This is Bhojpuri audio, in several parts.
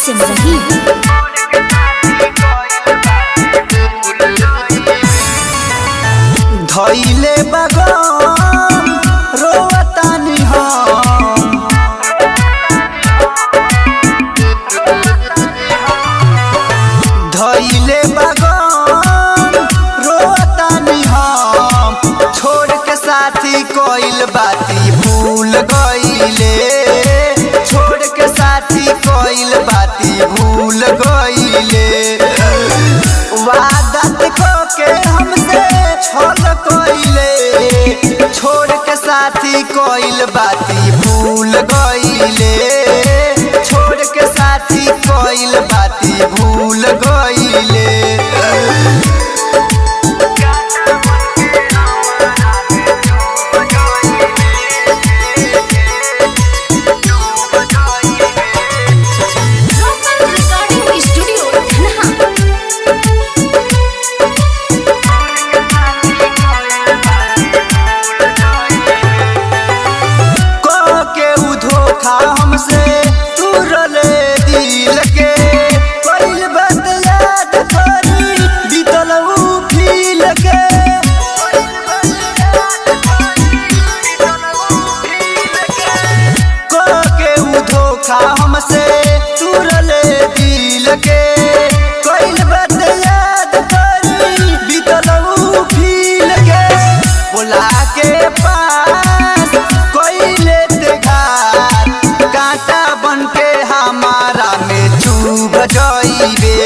सिमरही धइले बगम रोवतानी हम धइले बगम रोवतानी हम छोड़ के साथी कोइल बाती भूल गइले छोड़ के साथी कोइल बाती भूल गइले वादा को के हमसे छल कोइले छोड़ के साथी कोइल बाती भूल गइले छोड़ के साथी कोइल बाती भूल गइले हमसे तुरले दिल के कोइल बात याद करी बीतल उ फील के उ धोखा हमसे तुरले दिल के कोइल बात याद करी बीतल उ फील के बुला के पास कोइले ते कांटा बनके हमारा में चुभ जाइबे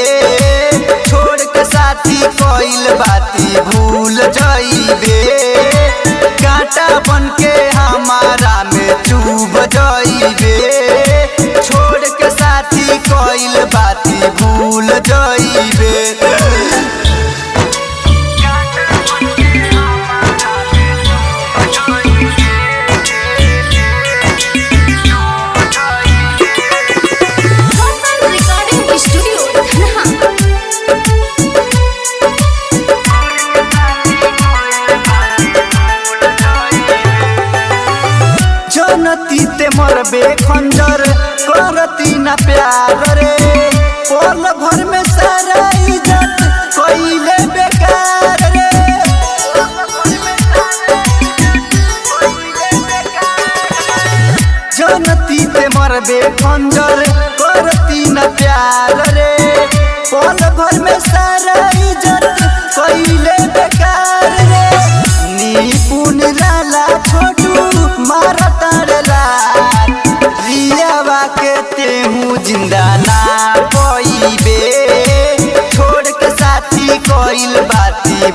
छोड़ के साथी कोइल बाती भूल जाइबे कांटा बनके हमारा में चुभ जाइबे छोड़ के साथी कोइल बाती भूल जाइबे जनती ते मरबे खंजर करती ना प्यार रे पल भर में सारा इज्जत कोइले बेकार रे जनती ते मरबे खंजर करती ना प्यार रे पल भर में सारा इज्जत कोइले बेकार रे निपुण लाला छोटू मारा रियावा के तेहू जिंदा ना पइबे छोड़ के साथी कोइल बाती